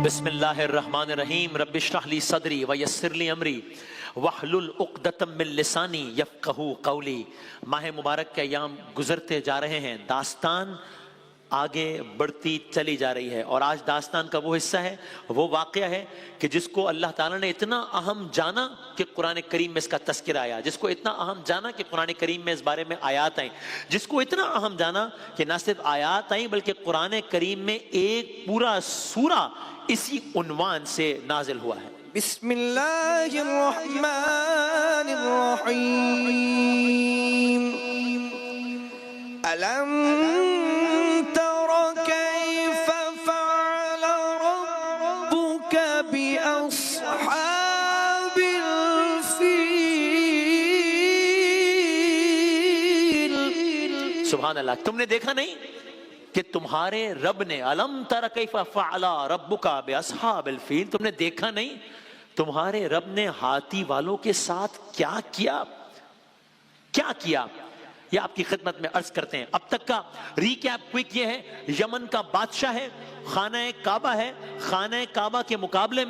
بسم اللہ الرحمن الرحیم رب اشرح لی صدری ویسر لی امری واحلل عقدۃ من لسانی یفقہوا قولی۔ ماہ مبارک کے ایام گزرتے جا رہے ہیں، داستان آگے بڑھتی چلی جا رہی ہے، اور آج داستان کا وہ حصہ ہے، وہ واقعہ ہے کہ جس کو اللہ تعالیٰ نے اتنا اہم جانا کہ قرآن کریم میں اس کا تذکرہ آیا، جس کو اتنا اہم جانا کہ قرآن کریم میں اس بارے میں آیات آئیں، جس کو اتنا اہم جانا کہ نہ صرف آیات آئیں بلکہ قرآن کریم میں ایک پورا سورہ اسی عنوان سے نازل ہوا ہے۔ بسم اللہ الرحمن الرحیم الم تر کیف فعل ربک باصحاب الفیل۔ سبحان اللہ، تم نے دیکھا نہیں کہ تمہارے رب نے الم تر کیف فعل ربک باصحاب الفیل، تم نے دیکھا نہیں تمہارے رب نے ہاتھی والوں کے ساتھ کیا کیا؟ یہ آپ کی خدمت میں عرض کرتے ہیں۔ اب تک کا ریکیپ کوئک یہ ہے، یمن کا بادشاہ ہے، خانہ کعبہ ہے، خانہ کعبہ کے مقابلے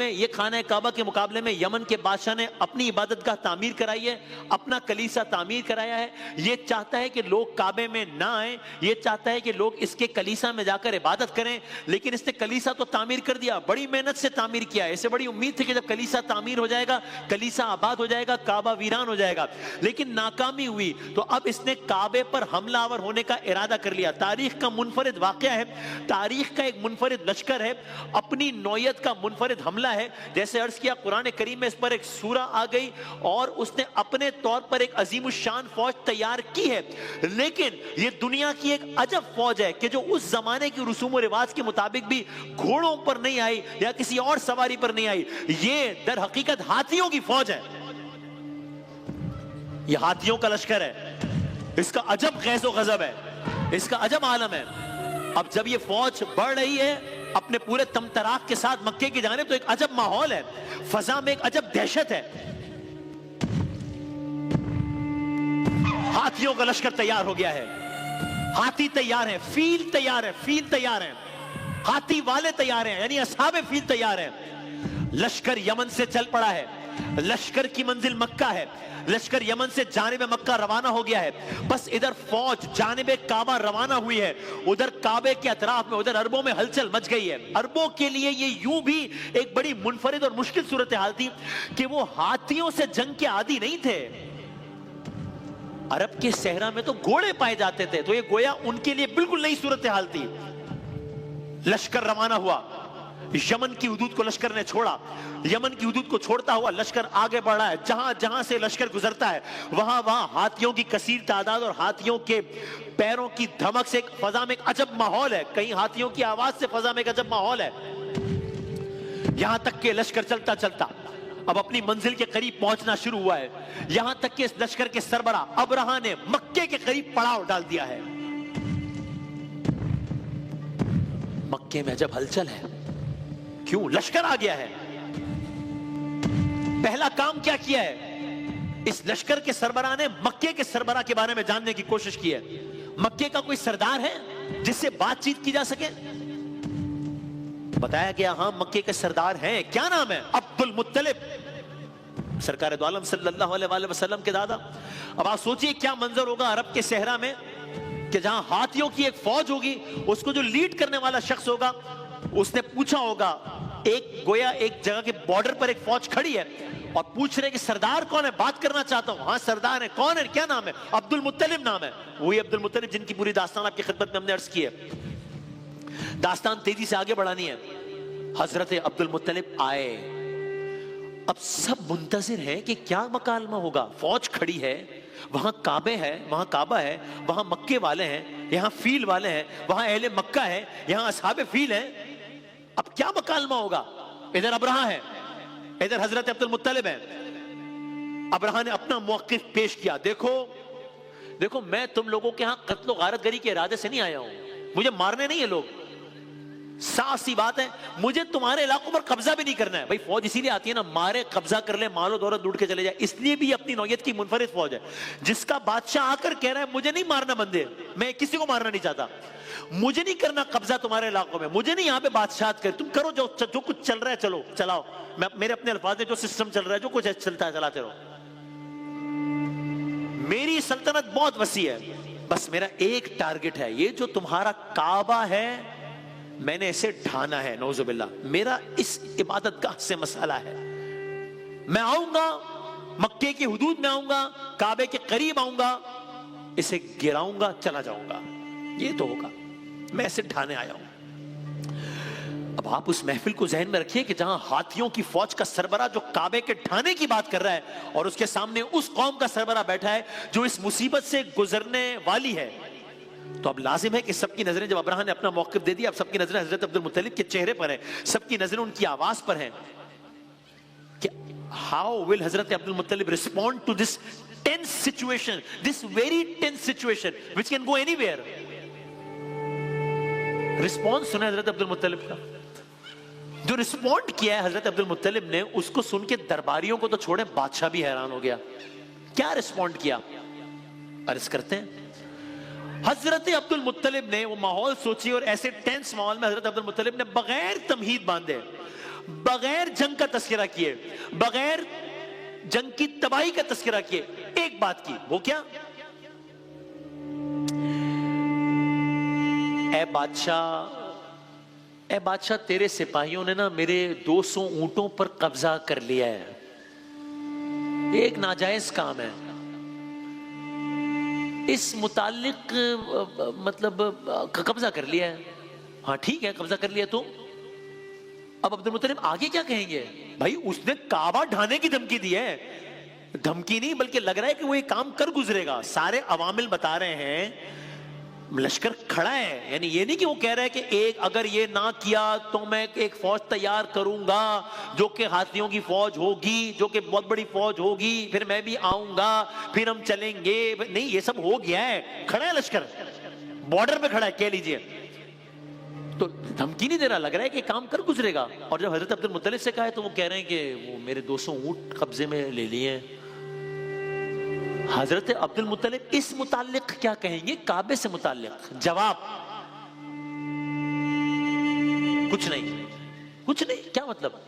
میں یمن کے بادشاہ نے اپنی عبادت گاہ تعمیر کرائی ہے، اپنا کلیسا تعمیر کرایا ہے۔ یہ چاہتا ہے کہ لوگ کعبے میں نہ آئیں، یہ چاہتا ہے کہ لوگ اس کے کلیسا میں جا کر عبادت کریں، لیکن اس نے کلیسا تو تعمیر کر دیا، بڑی محنت سے تعمیر کیا ہے، اسے بڑی امید تھی کہ جب کلیسا تعمیر ہو جائے گا، کلیسا آباد ہو جائے گا، کعبہ ویران ہو جائے گا، لیکن ناکامی ہوئی۔ تو اب اس نے کعبے پر حملہ آور ہونے کا ارادہ کر لیا۔ تاریخ کا منفرد واقعہ ہے، تاریخ کا ایک منفرد لشکر ہے، اپنی نوعیت کا منفرد حملہ ہے۔ جیسے عرض کیا قرآن کریم میں اس پر ایک سورہ آ گئی اور اس نے اپنے طور پر ایک عظیم الشان فوج تیار کی ہے، لیکن یہ دنیا کی ایک عجب فوج ہے کہ جو اس زمانے کی رسوم و رواج کے مطابق بھی گھوڑوں پر نہیں آئی یا کسی اور سواری پر نہیں آئی، یہ در حقیقت ہاتھیوں کی فوج ہے، یہ ہاتھیوں کا لشکر ہے۔ اس کا عجب غیظ و غضب ہے، اس کا عجب عالم ہے۔ اب جب یہ فوج بڑھ رہی ہے اپنے پورے تمطراق کے ساتھ مکے کی جانب، تو ایک عجب ماحول ہے، فضا میں ایک عجب دہشت ہے۔ ہاتھیوں کا لشکر تیار ہو گیا ہے، ہاتھی تیار ہیں، فیل تیار ہیں، ہاتھی والے تیار ہیں، یعنی اصحاب فیل تیار ہیں۔ لشکر یمن سے چل پڑا ہے، لشکر کی منزل مکہ ہے، لشکر یمن سے جانب مکہ روانہ ہو گیا ہے، بس ادھر فوج جانب کعبہ روانہ ہوئی ہے، ادھر کعبے کے اطراف میں، ادھر عربوں میں ہلچل مچ گئی ہے۔ عربوں کے لیے یہ یوں بھی ایک بڑی منفرد اور مشکل صورتحال تھی کہ وہ ہاتھیوں سے جنگ کے عادی نہیں تھے۔ عرب کے صحرا میں تو گھوڑے پائے جاتے تھے، تو یہ گویا ان کے لیے بالکل نئی صورتحال تھی۔ لشکر روانہ ہوا، یمن کی حدود کو لشکر نے چھوڑا، یمن کی حدود کو چھوڑتا ہوا لشکر آگے بڑھ رہا ہے، جہاں جہاں سے لشکر گزرتا ہے وہاں وہاں ہاتھیوں کی کثیر تعداد اور ہاتھیوں کے پیروں کی دھمک سے ایک فضا میں ایک عجب ماحول ہے، کہیں ہاتھیوں کی آواز سے فضا میں ایک عجب ماحول ہے، یہاں تک کہ لشکر چلتا چلتا اب اپنی منزل کے قریب پہنچنا شروع ہوا ہے، یہاں تک کہ اس لشکر کے سربراہ ابرہہ نے مکے کے قریب پڑاؤ ڈال دیا ہے۔ مکے میں عجب ہلچل ہے، کیوں؟ لشکر آ گیا ہے۔ پہلا کام کیا کیا ہے؟ اس لشکر کے سربراہ نے مکے کے سربراہ کے بارے میں جاننے کی کوشش کی ہے۔ مکے کا کوئی سردار ہے جس سے بات چیت کی جا سکے؟ بتایا گیا ہاں مکے کے سردار ہیں، کیا نام ہے؟ عبد المطلب، سرکار دو عالم صلی اللہ علیہ وسلم کے دادا۔ اب آپ سوچئے کیا منظر ہوگا عرب کے صحرا میں کہ جہاں ہاتھیوں کی ایک فوج ہوگی، اس کو جو لیڈ کرنے والا شخص ہوگا اس نے پوچھا ہوگا، گویا ایک جگہ کے بارڈر پر ایک فوج کھڑی ہے اور پوچھ رہے کہ سردار کون ہے؟ بات کرنا چاہتا ہوں۔ ہاں سردار ہے، کون ہے؟ کیا نام ہے؟ عبد المطلب نام ہے، وہی عبد المطلب جن کی پوری داستان آپ کی خدمت میں ہم نے عرض کی ہے۔ داستان تیزی سے آگے بڑھانی ہے۔ حضرت عبد المطلب آئے، اب سب منتظر ہیں کہ کیا مکالمہ ہوگا۔ فوج کھڑی ہے، وہاں کعبہ ہے، وہاں مکے والے ہیں، یہاں فیل والے ہیں، وہاں اہل مکہ ہے، یہاں اصحاب فیل ہیں، اب کیا مکالمہ ہوگا؟ ادھر ابرہہ ہے، ادھر حضرت عبد المطلب ہے۔ ابرہہ نے اپنا موقف پیش کیا، دیکھو میں تم لوگوں کے ہاں قتل و غارت گری کے ارادے سے نہیں آیا ہوں، مجھے مارنے نہیں ہیں لوگ، साफ सी बात है, मुझे तुम्हारे इलाकों पर कब्जा भी नहीं करना है। भाई फौज इसीलिए आती है ना, मारे कब्जा कर ले, मालो दौलत लूट के चले जाए, इसलिए भी अपनी नौयत की मुनफरिद फौज है। जिसका बादशाह आकर कह रहा है मुझे नहीं मारना बंदे, मैं किसी को मारना नहीं चाहता, मुझे नहीं करना कब्जा तुम्हारे इलाकों में, मुझे नहीं यहाँ पे बादशाहत कर, तुम करो जो कुछ चल रहा है, चलो चलाओ, मैं मेरे अपने अल्फाज में जो सिस्टम चल रहा है, जो कुछ चलता है चलाते रहो, मेरी सल्तनत बहुत वसी है, बस मेरा एक टारगेट है, ये जो तुम्हारा काबा है मैंने इसे ढाना है, नौजुबिल्ला, मेरा इस इबादत गाह से मसला है। मैं आऊंगा, मक्के की हुदूद में आऊंगा, काबे के करीब आऊंगा, इसे गिराऊंगा, चला जाऊंगा, ये तो होगा, मैं इसे ढाने आया हूं। अब आप उस महफिल को जहन में रखिए कि जहां हाथियों की फौज का सरबरा जो काबे के ढाने की बात कर रहा है, और उसके सामने उस कौम का सरबरा बैठा है जो इस मुसीबत से गुजरने वाली है, तो अब लाजिम है कि सबकी नजरें, जब अब्राहा ने अपना मौक़िफ़ दे दिया, अब सबकी नजरें हजरत अब्दुल मुत्तलिब के चेहरे पर हैं, सबकी नजरें उनकी आवाज पर हैं कि how will Hazrat Abdul Muttalib respond to this tense situation, this very tense situation which can go anywhere. Response सुना हजरत अब्दुल मुत्तलिब का, जो रिस्पॉन्ड किया है हजरत अब्दुल मुत्तलिब ने, उसको सुन के दरबारियों को तो छोड़े, बादशाह भी हैरान हो गया। क्या रिस्पॉन्ड किया, अर्ज करते हैं। हजरत अब्दुल मुत्तलिब ने वो माहौल सोची, और ऐसे टेंस माहौल में हजरत अब्दुल मुत्तलिब ने बगैर तमहीद बांधे, बगैर जंग का तस्करा किए, बगैर जंग की तबाही का तस्करा किए, एक बात की, वो क्या, ए बादशाह, तेरे सिपाहियों ने ना मेरे 200 ऊंटों पर कब्जा कर लिया है, एक नाजायज काम है, इस मुतालिक मतलब कब्जा कर लिया है। हाँ ठीक है, कब्जा कर लिया, तो अब अब्दुल मुत्तलिब आगे क्या कहेंगे? भाई उसने काबा ढाने की धमकी दी है, धमकी नहीं बल्कि लग रहा है कि वो ये काम कर गुजरेगा। सारे अवामिल बता रहे हैं, लश्कर खड़ा है, यानी ये नहीं कि वो कह रहा है कि एक अगर ये ना किया तो मैं एक फौज तैयार करूंगा जो कि हाथियों की फौज होगी, जो कि बहुत बड़ी फौज होगी, फिर मैं भी आऊंगा, फिर हम चलेंगे, नहीं, ये सब हो गया है, खड़ा है लश्कर, बॉर्डर पे खड़ा है कह लीजिए, तो धमकी नहीं दे रहा, लग रहा है कि काम कर गुजरेगा। और जब हजरत अब्दुल मुत्तलिब से कहा है तो वो कह रहे हैं कि वो मेरे 200 ऊंट कब्जे में ले लिए हैं। हजरत अब्दुल मुत्तलिब इस मुतालिक क्या कहेंगे, काबे से मुतालिक? जवाब कुछ नहीं, कुछ नहीं। क्या मतलब?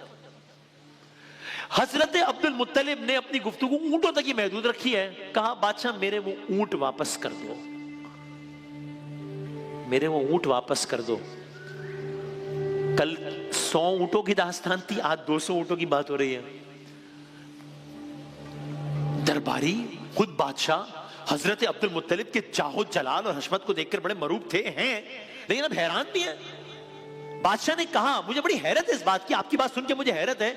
हजरत अब्दुल मुत्तलिब ने अपनी गुफ्तगू ऊंटों तक ही महदूद रखी है। कहा बादशाह मेरे वो ऊंट वापस कर दो, मेरे वो ऊंट वापस कर दो। कल 100 ऊंटों की दास्तान थी, आज 200 ऊंटों की बात हो रही है। दरबारी खुद बादशाह हजरत अब्दुल मुत्तलिब के जाहो जलाल और हशमत को देखकर बड़े मरूब थे हैं, लेकिन अब हैरान भी है। बादशाह ने कहा मुझे बड़ी हैरत है इस बात की, आपकी बात सुन के मुझे हैरत है,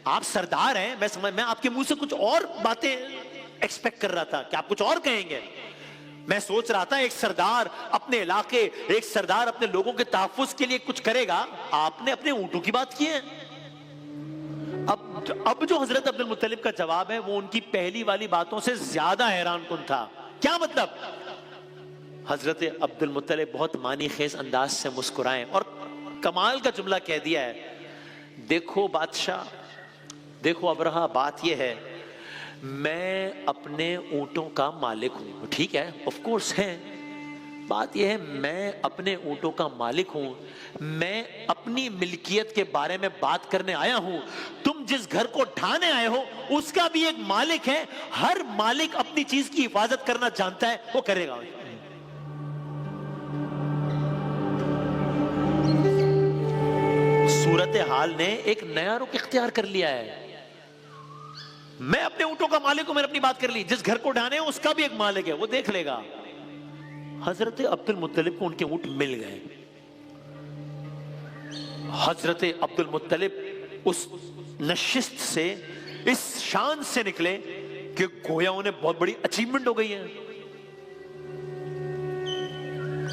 आप सरदार हैं, मैं आपके मुंह से कुछ और बातें एक्सपेक्ट कर रहा था कि आप कुछ और कहेंगे। मैं सोच रहा था एक सरदार अपने इलाके, एक सरदार अपने लोगों के तहफ्फुज के लिए कुछ करेगा, आपने अपने ऊंटों की बात की है। अब जो हजरत अब्दुल मुत्तलिब का जवाब है वो उनकी पहली वाली बातों से ज्यादा हैरानकुन था। क्या मतलब? हजरत अब्दुल मुत्तलिब बहुत मानी खेज अंदाज से मुस्कुराए और कमाल का जुमला कह दिया है, देखो बादशाह, देखो अब्रहा, बात यह है मैं अपने ऊंटों का मालिक हूं, ठीक है, ऑफ कोर्स है, बात यह है मैं अपने ऊंटों का मालिक हूं, मैं अपनी मिल्कियत के बारे में बात करने आया हूं। तुम जिस घर को ढाने आए हो उसका भी एक मालिक है, हर मालिक अपनी चीज की हिफाजत करना जानता है, वो करेगा। सूरत हाल ने एक नया रुख इख्तियार कर लिया है। मैं अपने ऊंटों का मालिक हूं, मैंने अपनी बात कर ली, जिस घर को ढाने हो उसका भी एक मालिक है, वो देख लेगा। हजरत अब्दुल मुत्तलिब को उनके ऊंट मिल गए। हजरत अब्दुल मुत्तलिब उस नशिस्त से इस शान से निकले कि गोया उन्हें बहुत बड़ी अचीवमेंट हो गई है।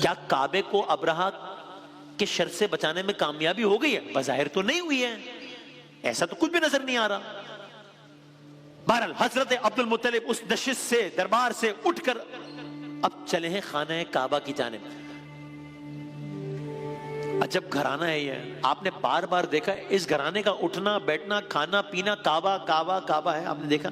क्या काबे को अब्रहा के शर से बचाने में कामयाबी हो गई है? बज़ाहिर तो नहीं हुई है, ऐसा तो कुछ भी नजर नहीं आ रहा। बहरहाल हजरत अब्दुल मुत्तलिब उस नशिस्त से, दरबार से उठकर अब चले हैं खाना काबा की जानिब। अजब घराना है ये, आपने बार बार देखा इस घराने का उठना बैठना खाना पीना काबा काबा काबा है, आपने देखा।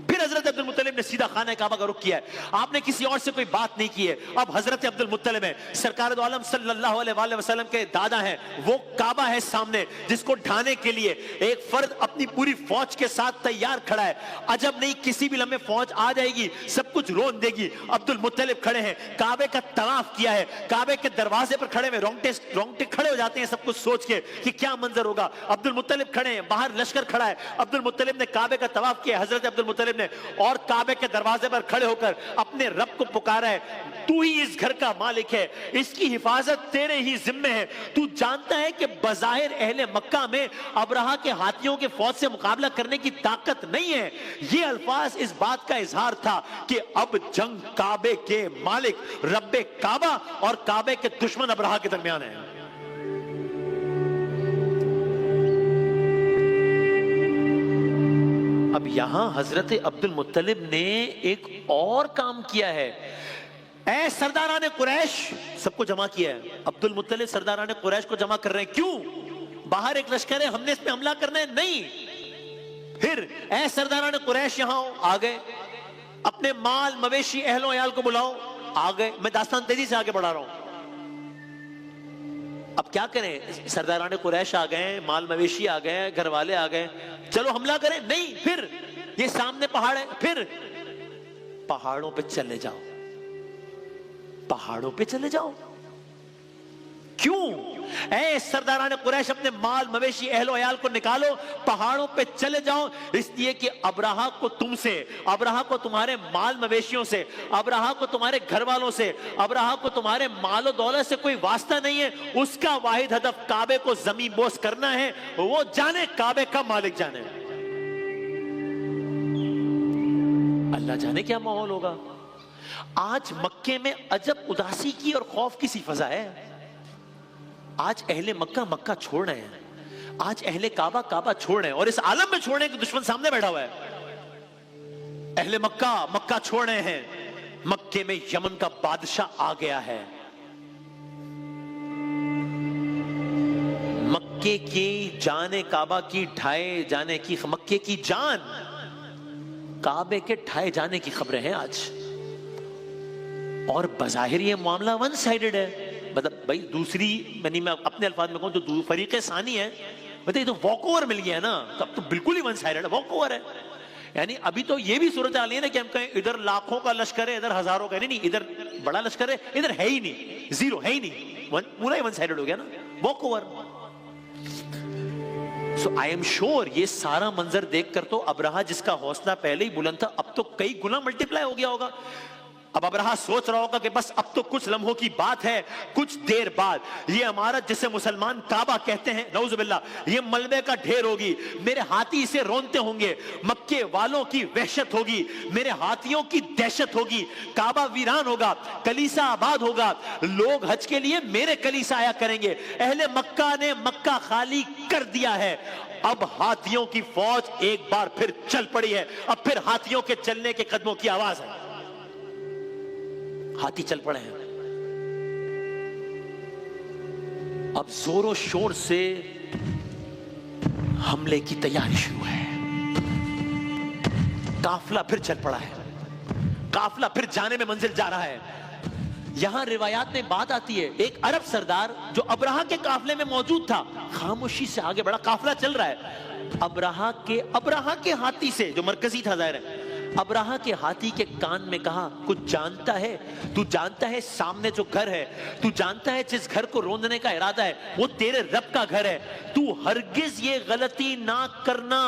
फिर हजरत अब्दुल मुत्तलिब ने सीधा खाना काबा का रुख किया है, आपने किसी और से कोई बात नहीं की है। अब हजरत अब्दुल मुत्तलिब है, सरकार दो आलम सल्लल्लाहु अलैहि वसल्लम के दादा हैं, वो काबा है सामने जिसको ढाने के लिए एक फर्द अपनी पूरी फौज के साथ तैयार खड़ा है। अजब नहीं किसी भी लम्हे फौज आ जाएगी, सब कुछ रोन देगी। अब्दुल मुत्तलिब खड़े हैं, काबे का तवाफ किया है, काबे के दरवाजे पर खड़े में रोंगटे खड़े हो जाते हैं सब कुछ सोच के कि क्या मंजर होगा। अब्दुल मुत्तलिब खड़े हैं, बाहर लश्कर खड़ा है, अब्दुल मुत्तलिब ने काबे का तवाफ किया। हजरत अब्दुल मुत्तलिब ने और काबे के दरवाजे पर खड़े होकर अपने रब को पुकारा है, तू ही इस घर का मालिक है, इसकी हिफाजत तेरे ही जिम्मे है। तू जानता है कि बज़ाहिर अहले मक्का में अबरहा के हाथियों के फौज से मुकाबला करने की ताकत नहीं है। ये अल्फाज इस बात का इजहार था कि अब जंग काबे के मालिक रब्बे काबा और काबे के दुश्मन अबरहा के दरमियान है। अब यहां हजरत अब्दुल मुत्तलिब ने एक और काम किया है। ऐ सरदाराने कुरैश, सबको जमा किया है। अब्दुल मुत्तलिब सरदाराने कुरैश को जमा कर रहे हैं, क्यों? बाहर एक लश्कर है, हमने इस पे हमला करना है, नहीं। फिर ऐ सरदाराने कुरैश यहां आ गए, अपने माल मवेशी अहलो अयाल को बुलाओ, आ गए। मैं दास्तान तेजी से आगे बढ़ा रहा हूं। अब क्या करें, सरदाराने कुरैश आ गए, माल मवेशी आ गए, घर वाले आ गए, चलो हमला करें, नहीं। फिर ये सामने पहाड़ है, फिर पहाड़ों पे चले जाओ, पहाड़ों पे चले जाओ। क्यों? ऐ सरदाराने कुरैश अपने माल मवेशी अहलो अयाल को निकालो, पहाड़ों पे चले जाओ, इसलिए कि अबरहा को तुमसे, अबरहा को तुम्हारे माल मवेशियों से, अबरहा को तुम्हारे घर वालों से, अबरहा को तुम्हारे मालो दौलत से कोई वास्ता नहीं है। उसका वाहिद हदफ काबे को जमीन बोस करना है, वो जाने काबे का मालिक जाने। अल्लाह जाने क्या माहौल होगा। आज मक्के में अजब उदासी की और खौफ की सी फजा है। आज अहले मक्का मक्का छोड़ रहे हैं, आज अहले काबा काबा छोड़ रहे हैं, और इस आलम में छोड़ने के दुश्मन सामने बैठा हुआ है। अहले मक्का मक्का छोड़ रहे हैं, मक्के में यमन का बादशाह आ गया है। मक्के की जाने काबा की ढाए जाने की, मक्के की जान काबे के ढाए जाने की खबरें हैं आज। और बज़ाहिर ये मामला वन साइडेड है, मतलब भाई दूसरी, मैं अपने अल्फाज में कहूं तो फरीक़े सानी है, मतलब ये तो वॉक ओवर मिल गया ना, तब तो बिल्कुल ही वन साइडेड है, वॉक ओवर है। यानी अभी तो ये भी सूरत हाल है ना कि हम कहें इधर लाखों का लश्कर है, इधर हजारों का, नहीं, इधर बड़ा लश्कर है, इधर है ही नहीं, जीरो है ही नहीं, पूरा ही वन साइडेड हो गया ना, walk over. So I am sure ये सारा मंजर देखकर तो अबरहा जिसका हौसला पहले ही बुलंद था, अब तो कई गुना मल्टीप्लाई हो गया होगा। अब अबरहा सोच रहा होगा कि बस अब तो कुछ लम्हों की बात है, कुछ देर बाद ये इमारत जिसे मुसलमान काबा कहते हैं, नऊजुबिल्लाह, ये मलबे का ढेर होगी, मेरे हाथी इसे रोनते होंगे, मक्के वालों की वहशत होगी, मेरे हाथियों की दहशत होगी, काबा वीरान होगा, कलीसा आबाद होगा, लोग हज के लिए मेरे कलीसा आया करेंगे। अहले मक्का ने मक्का खाली कर दिया है, अब हाथियों की फौज एक बार फिर चल पड़ी है, अब फिर हाथियों के चलने के कदमों की आवाज है, हाथी चल पड़े हैं। अब जोरों शोर से हमले की तैयारी शुरू है। काफिला फिर चल पड़ा है, काफिला फिर जाने में मंजिल जा रहा है। यहां रिवायात में बात आती है, एक अरब सरदार जो अबरहा के काफिले में मौजूद था, खामोशी से आगे बढ़ा, काफिला चल रहा है, अबरहा के हाथी से, जो मरकजी था जाहिर है, अबरहा के हाथी के कान में कहा, कुछ जानता है? तू जानता है सामने जो घर है, तू जानता है जिस घर को रोंदने का इरादा है, वो तेरे रब का घर है, तू हरगिज ये गलती ना करना।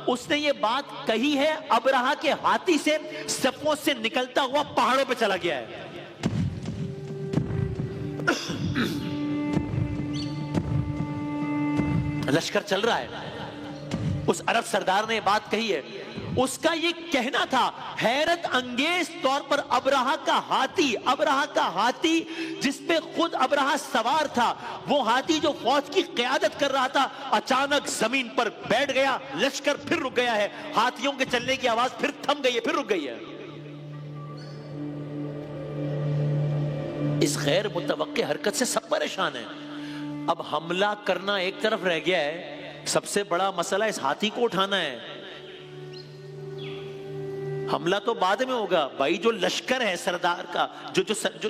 उसने ये बात कही है, अबरहा के हाथी से सफों से निकलता हुआ पहाड़ों पे चला गया है। लश्कर चल रहा है, उस अरब सरदार ने बात कही है, उसका ये कहना था, हैरत अंगेज तौर पर अबरहा का हाथी जिसपे खुद अबरहा सवार था, वो हाथी जो फौज की क़यादत कर रहा था, अचानक जमीन पर बैठ गया, लश्कर फिर रुक गया है, हाथियों के चलने की आवाज फिर थम गई है, फिर रुक गई है। इस गैर मुतवक्के हरकत से सब परेशान है। اب حملہ کرنا ایک طرف رہ گیا ہے، سب سے بڑا مسئلہ اس ہاتھی کو اٹھانا ہے. حملہ تو بعد میں ہوگا بھائی. جو لشکر ہے سردار کا،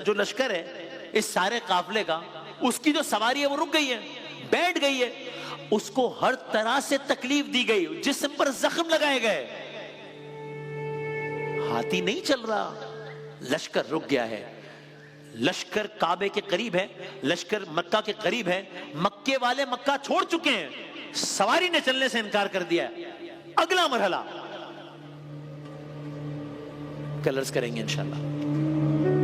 جو لشکر ہے اس سارے قافلے کا، اس کی جو سواری ہے وہ رک گئی ہے، بیٹھ گئی ہے. اس کو ہر طرح سے تکلیف دی گئی، جسم پر زخم لگائے گئے. ہاتھی نہیں چل رہا، لشکر رک گیا ہے. لشکر کعبے کے قریب ہے، لشکر مکہ کے قریب ہے. مکے والے مکہ چھوڑ چکے ہیں، سواری نے چلنے سے انکار کر دیا. اگلا مرحلہ کل عرض کریں گے انشاءاللہ.